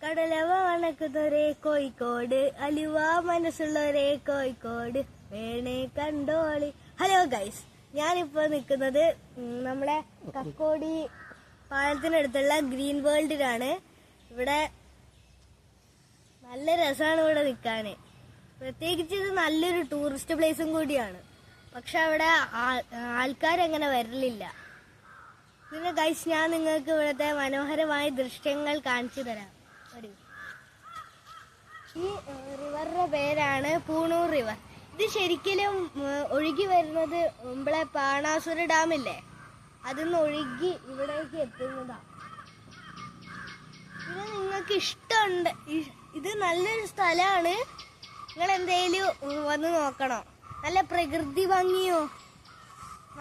കടലവ വണക്കുന്നവരെ കോഴിക്കോട്, അലുവ മനസ്സുള്ളവരെ കോഴിക്കോട്, വേണേ കണ്ടോളി. Hello guys, ഞാനിപ്പോ നിൽക്കുന്നത് നമ്മുടെ കക്കോടി പാലത്തിനടുത്തുള്ള ഗ്രീൻ വേൾഡിലാണ്. ഇവിടെ നല്ല രസമാണ് ഇവിടെ നിൽക്കാന്. പ്രത്യേകിച്ച് ഇത് നല്ലൊരു ടൂറിസ്റ്റ് പ്ലേസും കൂടിയാണ്. പക്ഷെ അവിടെ ആൾക്കാരങ്ങനെ വരലില്ല. പിന്നെ ഗൈസ്, ഞാൻ നിങ്ങൾക്ക് ഇവിടുത്തെ മനോഹരമായ ദൃശ്യങ്ങൾ കാണിച്ചു തരാം. ഈ റിവറിന്റെ പേരാണ് പൂണൂർ റിവർ. ഇത് ശരിക്കും ഒഴുകി വരുന്നത് നമ്മളെ ബാണാസുര ഡാമില്ലേ, അതിന്ന് ഒഴുകി ഇവിടേക്ക് എത്തുന്നതാണ്. പിന്നെ നിങ്ങൾക്ക് ഇഷ്ടമുണ്ട്, ഇത് നല്ലൊരു സ്ഥലമാണ്. നിങ്ങൾ എന്തേലും വന്ന് നോക്കണം. നല്ല പ്രകൃതി ഭംഗിയോ,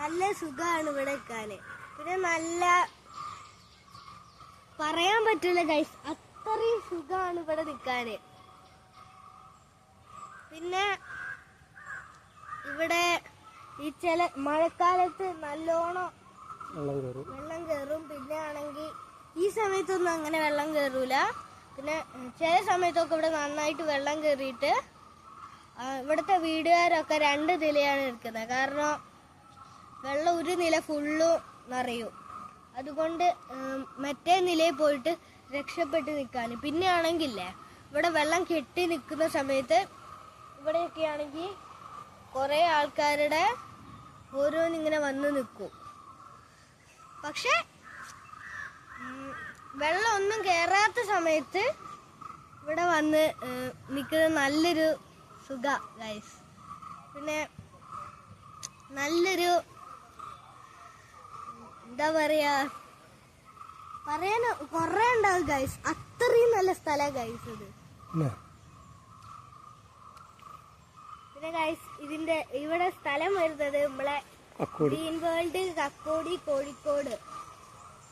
നല്ല സുഖമാണ് ഇവിടെ നിൽക്കാന്. പിന്നെ നല്ല പറയാൻ പറ്റില്ല ഗൈസ്, അത്രയും സുഖമാണ് ഇവിടെ നിൽക്കാന്. പിന്നെ ഇവിടെ ഈ ചില മഴക്കാലത്ത് നല്ലോണം വെള്ളം കയറും. പിന്നെ ആണെങ്കിൽ ഈ സമയത്തൊന്നും അങ്ങനെ വെള്ളം കയറൂല. പിന്നെ ചില സമയത്തൊക്കെ ഇവിടെ നന്നായിട്ട് വെള്ളം കയറിയിട്ട് ഇവിടുത്തെ വീടുകാരൊക്കെ 2 നിലയാണ് എടുക്കുന്നത്. കാരണം വെള്ളം ഒരു നില ഫുള്ളും നിറയും. അതുകൊണ്ട് മറ്റേ നിലയിൽ പോയിട്ട് രക്ഷപ്പെട്ട് നിൽക്കാൻ. പിന്നെ ആണെങ്കിലേ ഇവിടെ വെള്ളം കെട്ടി നിൽക്കുന്ന സമയത്ത് ഇവിടെയൊക്കെ ആണെങ്കിൽ കുറേ ആൾക്കാരുടെ ഓരോന്നിങ്ങനെ വന്ന് നിൽക്കും. പക്ഷെ വെള്ളം ഒന്നും കയറാത്ത സമയത്ത് ഇവിടെ വന്ന് നിൽക്കുന്നത് നല്ലൊരു സുഖ ഗൈസ്. പിന്നെ നല്ലൊരു എന്താ പറയാ, പറയാൻ കൊറേ ഉണ്ടാവും ഗൈസ്. അത്രയും നല്ല സ്ഥലം ഗൈസ് ഇത്. പിന്നെ ഗൈസ്, ഇവിടെ സ്ഥലം വരുന്നത് നമ്മളെ ഗ്രീൻ വേൾഡ് കക്കോടി കോഴിക്കോട്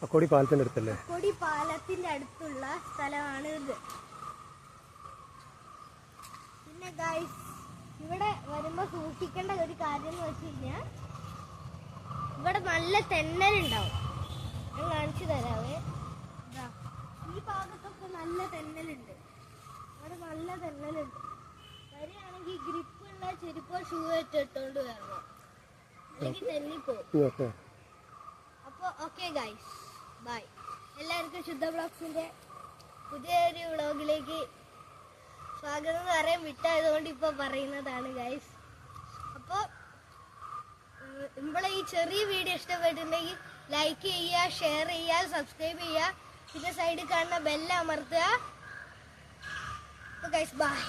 കക്കോടി പാലത്തിന്റെ അടുത്തല്ലേ, കക്കോടി പാലത്തിന്റെ അടുത്തുള്ള സ്ഥലമാണ് ഇത്. പിന്നെ ഗൈസ്, ഇവിടെ വരുമ്പോ സൂക്ഷിക്കേണ്ട ഒരു കാര്യം എന്ന് വെച്ച് കഴിഞ്ഞാൽ ഇവിടെ നല്ല തെന്നലുണ്ടാവും. ഞാൻ കാണിച്ചു തരാവേ. ഈ ഭാഗത്തൊക്കെ നല്ല തെന്നലുണ്ട്. ഇവിടെ നല്ല തെന്നലുണ്ട്. വരികയാണെങ്കിൽ ഗ്രിപ്പുള്ള ചെരുപ്പോ ഷൂ ഇട്ടുകൊണ്ട് വരണം, അല്ലെങ്കിൽ തെന്നിപ്പോവും. അപ്പൊ ഓക്കെ ഗൈസ്, ബൈ. എല്ലാവർക്കും ശുദ്ധ ബ്ലോഗ്സിന്റെ പുതിയൊരു വ്ളോഗിലേക്ക് സ്വാഗതം എന്ന് പറയാൻ വിട്ടായതുകൊണ്ട് ഇപ്പൊ പറയുന്നതാണ് ഗൈസ്. അപ്പൊ നമ്മളെ ഈ ചെറിയ വീഡിയോ ഇഷ്ടപ്പെട്ടിട്ടുണ്ടെങ്കിൽ ലൈക്ക് ചെയ്യുക, ഷെയർ ചെയ്യുക, സബ്സ്ക്രൈബ് ചെയ്യുക. പിന്നെ സൈഡിൽ കാണുന്ന ബെല്ല് അമർത്തുക. Guys bye.